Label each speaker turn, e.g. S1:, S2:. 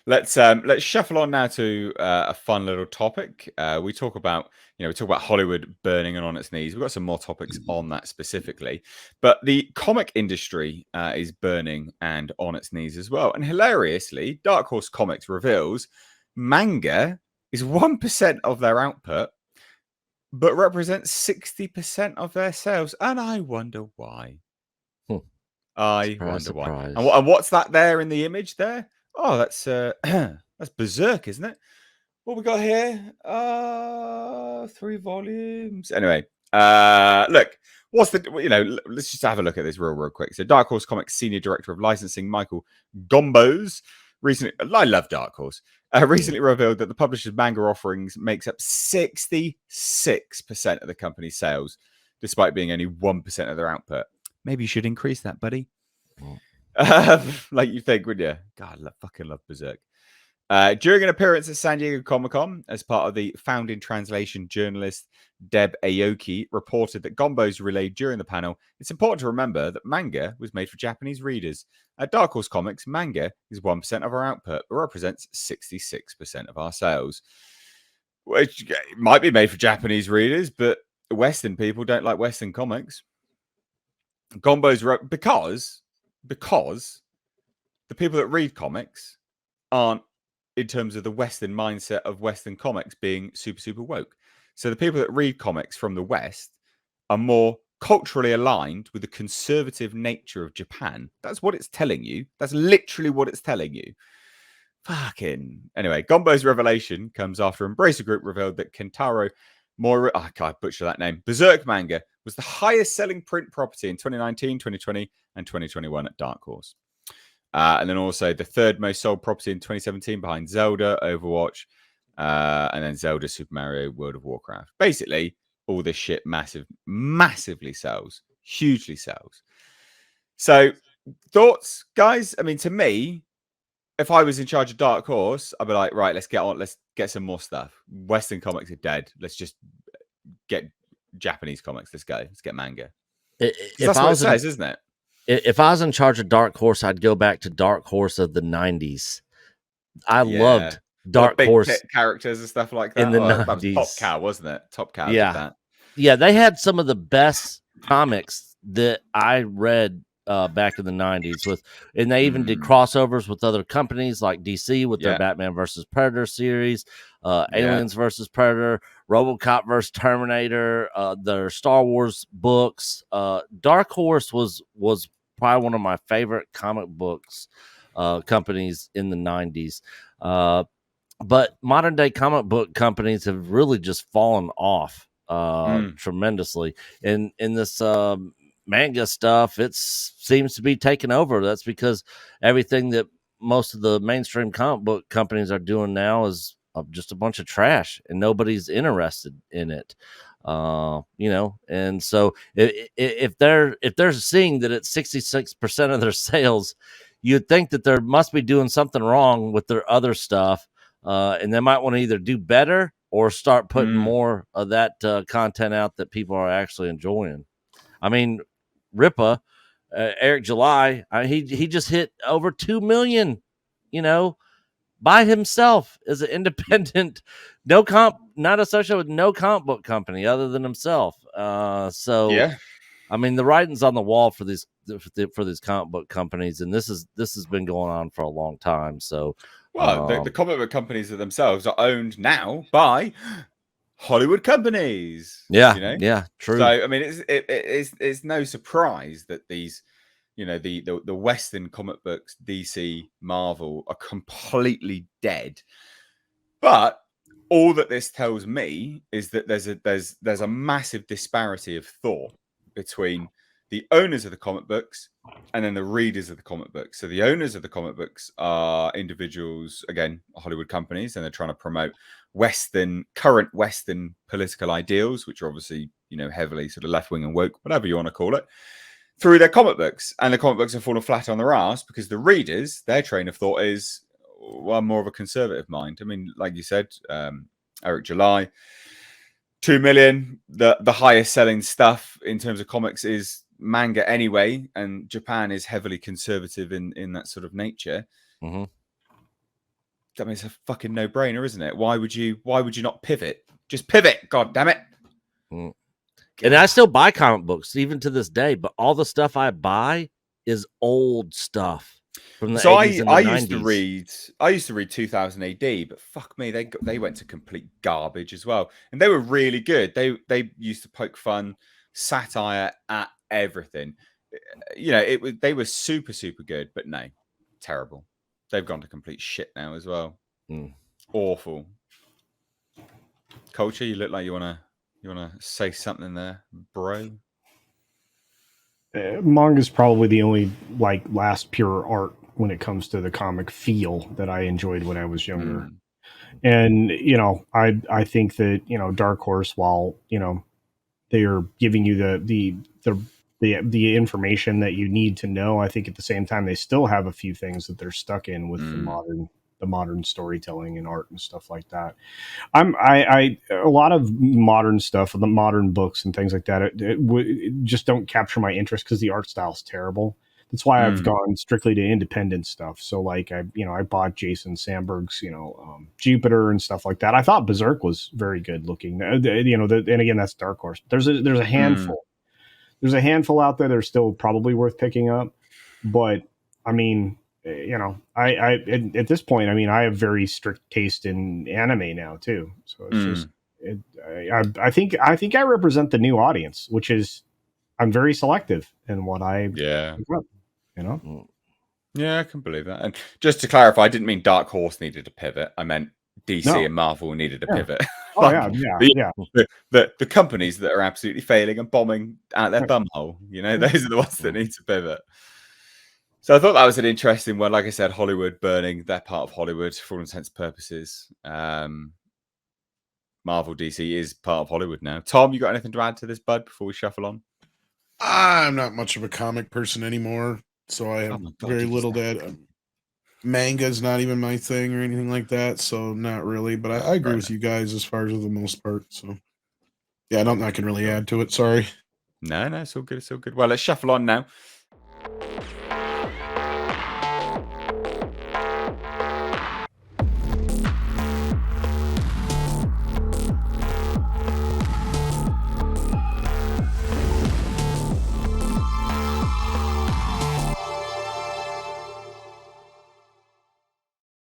S1: Let's shuffle on now to a fun little topic. We talk about Hollywood burning and on its knees. We've got some more topics on that specifically, but the comic industry is burning and on its knees as well. And hilariously, Dark Horse Comics reveals manga is 1% of their output, but represents 60% of their sales. And I wonder why. I wonder why. And what's that there in the image there? Oh, that's that's Berserk, isn't it? What we got here? 3 volumes. Anyway, look, what's let's just have a look at this real quick. So Dark Horse Comics Senior Director of Licensing, Michael Gombos, recently, I love Dark Horse, recently revealed that the publisher's manga offerings makes up 66% of the company's sales, despite being only 1% of their output. Maybe you should increase that, buddy. Like you think, wouldn't you? God, I fucking love Berserk. During an appearance at San Diego Comic-Con, as part of the founding translation journalist Deb Aoki reported that Gombos relayed during the panel, it's important to remember that manga was made for Japanese readers. At Dark Horse Comics, manga is 1% of our output, but represents 66% of our sales. Which might be made for Japanese readers, but Western people don't like Western comics. Gombos wrote because the people that read comics aren't, in terms of the Western mindset of Western comics, being super, super woke. So the people that read comics from the West are more culturally aligned with the conservative nature of Japan. That's what it's telling you. That's literally what it's telling you. Fucking. Anyway, Gombo's revelation comes after Embracer Group revealed that Kentaro Mori, I can't butcher that name, Berserk manga was the highest selling print property in 2019, 2020, and 2021 at Dark Horse. And then also the third most sold property in 2017 behind Zelda, Overwatch, and then Zelda, Super Mario, World of Warcraft. Basically, all this shit massively sells, hugely sells. So, thoughts, guys? I mean, to me, if I was in charge of Dark Horse, I'd be like, right, let's get some more stuff. Western comics are dead. Let's just get Japanese comics. Let's go. Let's get manga. That's what it says, isn't it?
S2: If I was in charge of Dark Horse, I'd go back to Dark Horse of the 90s. I loved Dark Horse
S1: characters and stuff like that.
S2: In the 90s.
S1: That was Top Cow, wasn't it? Top Cow
S2: did
S1: that.
S2: Yeah, they had some of the best comics that I read back in the 90s and they even did crossovers with other companies like DC with their Batman versus Predator series, Aliens versus Predator, RoboCop versus Terminator, their Star Wars books. Dark Horse was probably one of my favorite comic books companies in the 90s. But modern day comic book companies have really just fallen off tremendously. In this manga stuff, it seems to be taking over. That's because everything that most of the mainstream comic book companies are doing now is just a bunch of trash, and nobody's interested in it. And so if they're seeing that it's 66% of their sales, you'd think that there must be doing something wrong with their other stuff, and they might want to either do better or start putting more of that content out that people are actually enjoying. I mean, Rippa, Eric July, he just hit over 2 million, by himself as an independent, not associated with no comic book company other than himself. I mean, the writing's on the wall for these comic book companies, and this has been going on for a long time. So,
S1: the comic book companies themselves are owned now by Hollywood companies.
S2: Yeah, true.
S1: So I mean, it's no surprise that these, the Western comic books, DC, Marvel, are completely dead. But all that this tells me is that there's a massive disparity of thought between the owners of the comic books and then the readers of the comic books. So the owners of the comic books are individuals, again, Hollywood companies, and they're trying to promote current Western political ideals, which are obviously, heavily sort of left-wing and woke, whatever you want to call it, through their comic books. And the comic books have fallen flat on their ass because the readers, their train of thought is, well, more of a conservative mind. I mean, like you said, Eric July, 2 million, the highest selling stuff in terms of comics is manga anyway, and Japan is heavily conservative in that sort of nature. I mean, it's a fucking no-brainer, isn't it? Why would you not pivot? Just pivot, god damn it.
S2: Mm. And I still buy comic books even to this day, but all the stuff I buy is old stuff from the
S1: So
S2: 80s and the 90s.
S1: I used to read 2000 AD, but fuck me, they went to complete garbage as well. And they were really good. They used to poke fun, satire at everything. You know, they were super good, but no, terrible. They've gone to complete shit now as well. Awful. Culture, you look like you wanna say something there, bro.
S3: Manga's probably the only like last pure art when it comes to the comic feel that I enjoyed when I was younger. And you know, I think that, you know, Dark Horse, while, you know, they are giving you the information that you need to know, I think at the same time they still have a few things that they're stuck in with the modern storytelling and art and stuff like that. I a lot of modern stuff, the modern books and things like that, it just don't capture my interest because the art style is terrible. That's why I've gone strictly to independent stuff. So like I bought Jason Sandberg's, Jupiter and stuff like that. I thought Berserk was very good looking. And again, that's Dark Horse. There's a handful. There's a handful out there that are still probably worth picking up. But I mean, I at this point, I mean, I have very strict taste in anime now too. So it's just, I think I represent the new audience, which is I'm very selective in what I pick up,
S1: Yeah, I can believe that. And just to clarify, I didn't mean Dark Horse needed a pivot. I meant DC and Marvel needed a pivot.
S3: Oh
S1: The companies that are absolutely failing and bombing out their bumhole, those are the ones that need to pivot. So I thought that was an interesting one. Like I said, Hollywood burning, they're part of Hollywood for all intents and purposes. Marvel DC is part of Hollywood now. Tom, you got anything to add to this, bud, before we shuffle on?
S4: I'm not much of a comic person anymore, so I have very little that. Manga's not even my thing or anything like that, so not really. But I agree with you guys as far as the most part. So yeah, I don't think I can really add to it. Sorry.
S1: No, it's all good. It's all good. Well, let's shuffle on now.